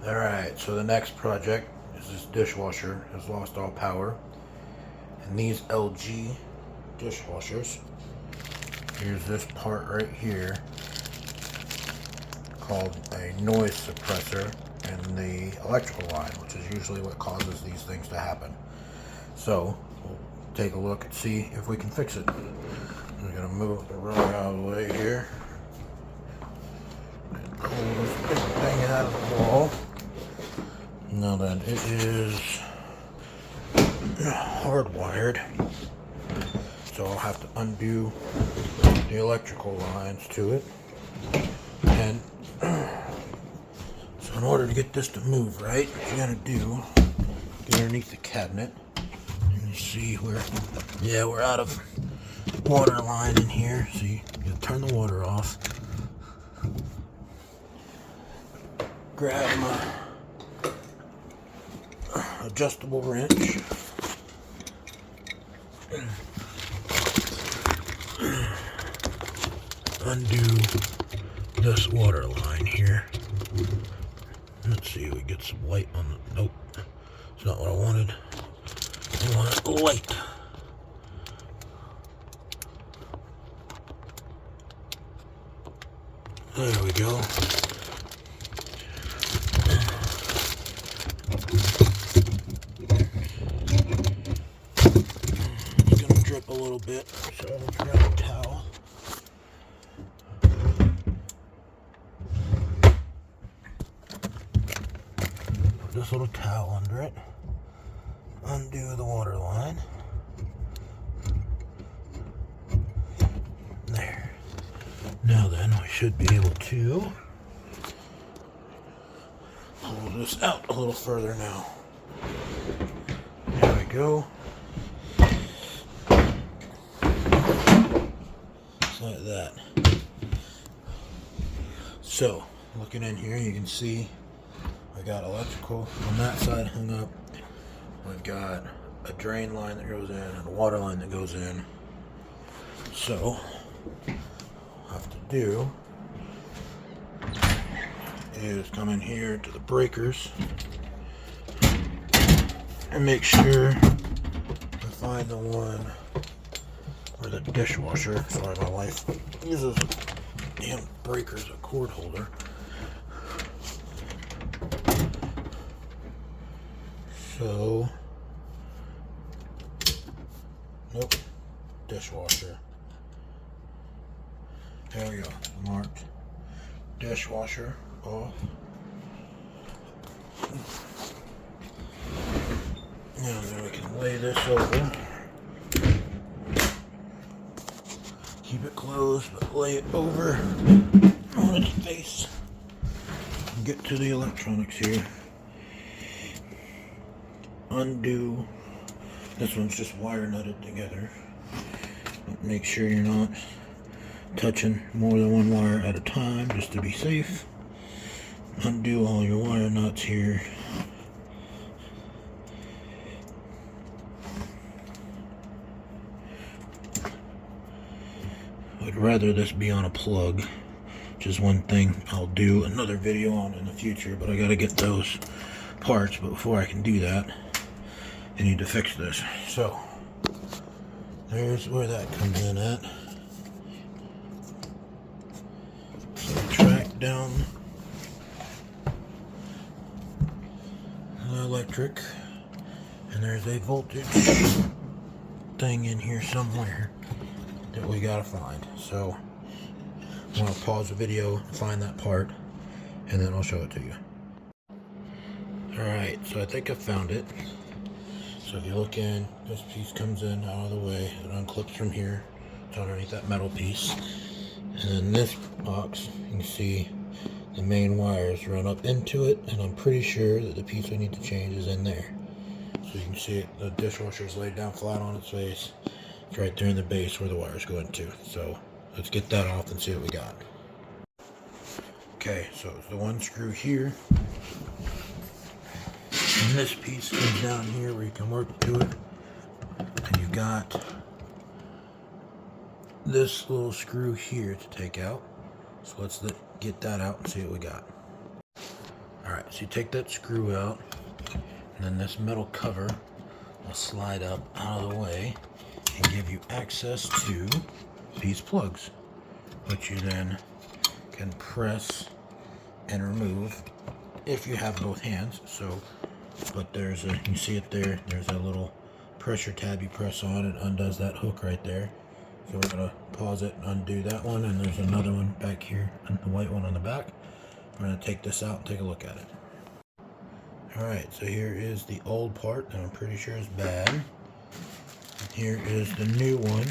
Alright, so the next project is this dishwasher has lost all power. And these LG dishwashers, here's this part right here called a noise suppressor in the electrical line, which is usually what causes these things to happen. So we'll take a look and see if we can fix it. I'm going to move the rug out of the way here and pull this big thing out of the wall. Now then, it is hardwired, so I'll have to undo the electrical lines to it. And so in order to get this to move right, what you gotta do, get underneath the cabinet, and you see where, yeah, we're out of water line in here, so you turn the water off, grab my adjustable wrench, undo this water line here. Let's see if we get some light on the, nope, it's not what I wanted. I wanted light. There we go. It's gonna drip a little bit, so I'll grab a towel. Put this little towel under it. Undo the water line. There. Now then, we should be able to pull this out a little further now. There we go. Just like that. So, looking in here, you can see I got electrical on that side hung up. We've got a drain line that goes in and a water line that goes in. So, what I have to do is come in here to the breakers and make sure I find the one where the dishwasher, sorry my wife uses damn breaker as a cord holder. So, nope, dishwasher. There we go, marked dishwasher off. Now then we can lay this over. Keep it closed, but lay it over on its face. And get to the electronics here. Undo. This one's just wire nutted together. Make sure you're not touching more than one wire at a time, just to be safe. Undo all your wire nuts here. I'd rather this be on a plug, which is one thing I'll do another video on in the future, but I gotta get those parts. But before I can do that, I need to fix this. So there's where that comes in at. Track down the electric, and there's a voltage thing in here somewhere that we gotta find. So I'm gonna pause the video, find that part, and then I'll show it to you. Alright, so I think I found it. So if you look in, this piece comes in out of the way, it unclips from here, it's underneath that metal piece. And then this box, you can see the main wires run up into it, and I'm pretty sure that the piece we need to change is in there. So you can see it, the dishwasher is laid down flat on its face. It's right there in the base where the wires go into. So let's get that off and see what we got. Okay, so it's the one screw here. And this piece comes down here where you can work to it. And you got this little screw here to take out. So let's get that out and see what we got. Alright, So you take that screw out, and then this metal cover will slide up out of the way and give you access to these plugs, which you then can press and remove if you have both hands. So, but there's a, you see it there, there's a little pressure tab you press on, it undoes that hook right there. So we're gonna pause it and undo that one, and there's another one back here, and the white one on the back. We're gonna take this out and take a look at it. Alright, so here is the old part that I'm pretty sure is bad. And here is the new one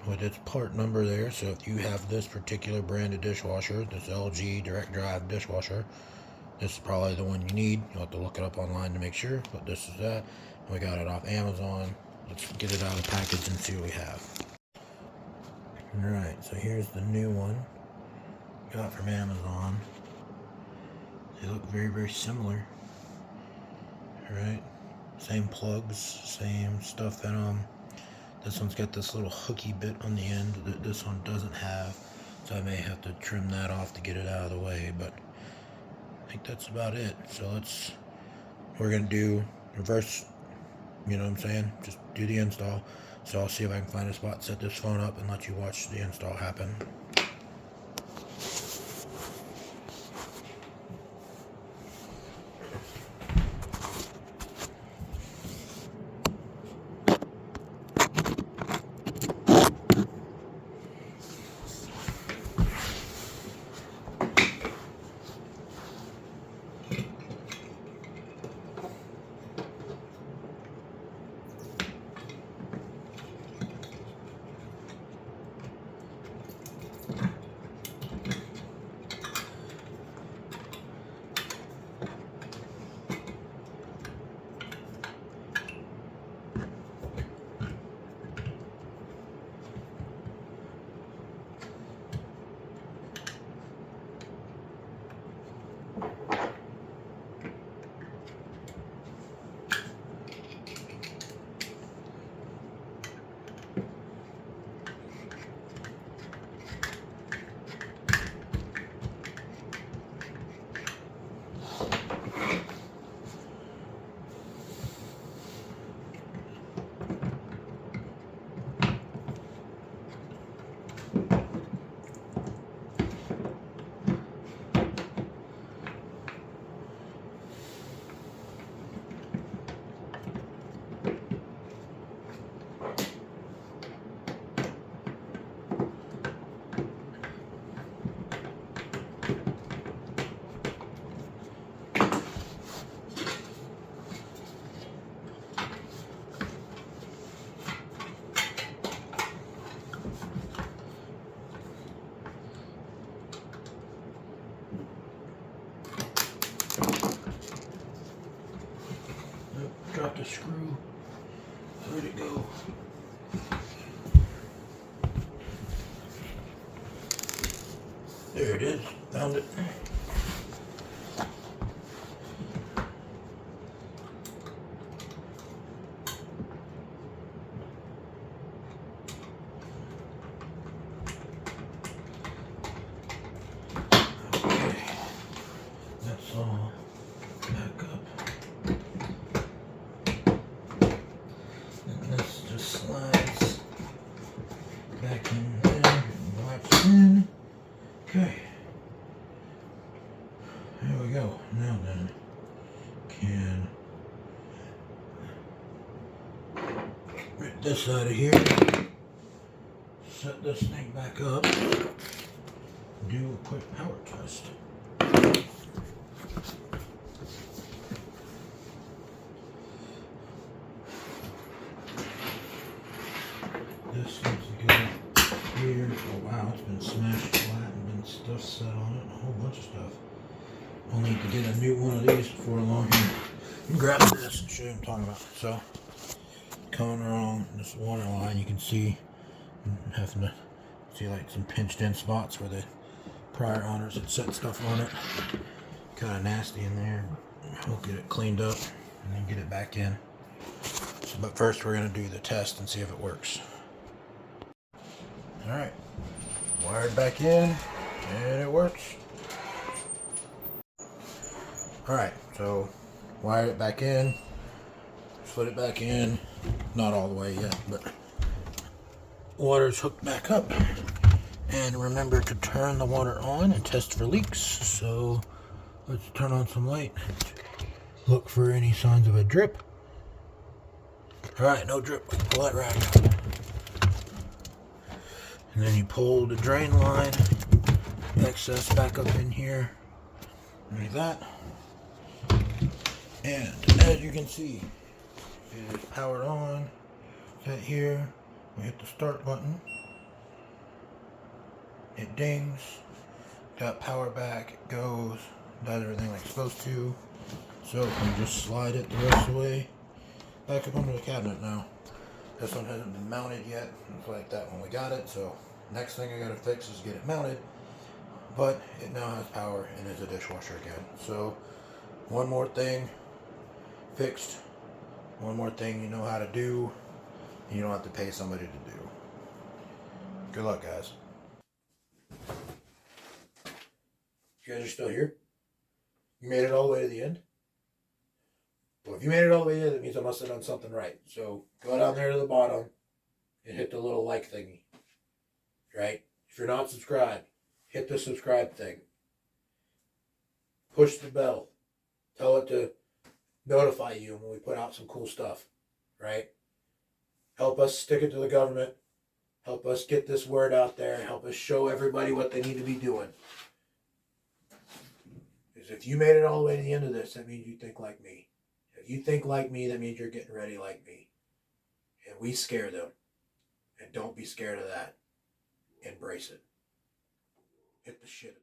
with its part number there. So if you have this particular brand of dishwasher, this LG direct drive dishwasher, this is probably the one you need. You'll have to look it up online to make sure, but this is that. We got it off Amazon. Let's get it out of the package and see what we have. Alright, so here's the new one. Got from Amazon. They look very, very similar. Alright, same plugs, same stuff in them. This one's got this little hooky bit on the end that this one doesn't have, so I may have to trim that off to get it out of the way, but I think that's about it. So we're gonna do reverse, you know what I'm saying? Just do the install. So I'll see if I can find a spot, set this phone up, and let you watch the install happen. Drop the screw. Where'd it go? There it is. Found it. Okay. That's all back up. This just slides back in there and wipes in. Okay. There we go. Now then, can get this out of here. Set this thing back up. Do a quick power test. This seems to go here. Oh wow, it's been smashed flat and been stuff set on it, a whole bunch of stuff. We'll need to get a new one of these before long here. Grab this and show you what I'm talking about. So, coming along this water line, you can see, having to see like some pinched in spots where the prior owners had set stuff on it. Kind of nasty in there. We'll get it cleaned up and then get it back in. So, but first we're going to do the test and see if it works. Alright, wired back in, and it works. Alright, so wire it back in, slid it back in, not all the way yet, but water's hooked back up. And remember to turn the water on and test for leaks. So let's turn on some light. Look for any signs of a drip. Alright, no drip. Pull that rag out. And then you pull the drain line, excess back up in here, like that. And as you can see, it is powered on. Set here. We hit the start button. It dings. Got power back. It goes. Does everything like it's supposed to. So we just slide it the rest of the way back up under the cabinet now. This one hasn't been mounted yet. It's like that when we got it. So next thing I gotta fix is get it mounted. But it now has power and is a dishwasher again. So one more thing fixed. One more thing you know how to do. And you don't have to pay somebody to do. Good luck, guys. You guys are still here? You made it all the way to the end? Well, if you made it all the way to the end, it means I must have done something right. So go down there to the bottom and hit the little like thingy. Right? If you're not subscribed, hit the subscribe thing. Push the bell. Tell it to notify you when we put out some cool stuff. Right? Help us stick it to the government. Help us get this word out there. Help us show everybody what they need to be doing. Because if you made it all the way to the end of this, that means you think like me. If you think like me, that means you're getting ready like me. And we scare them. And don't be scared of that. Embrace it. Hit the shit.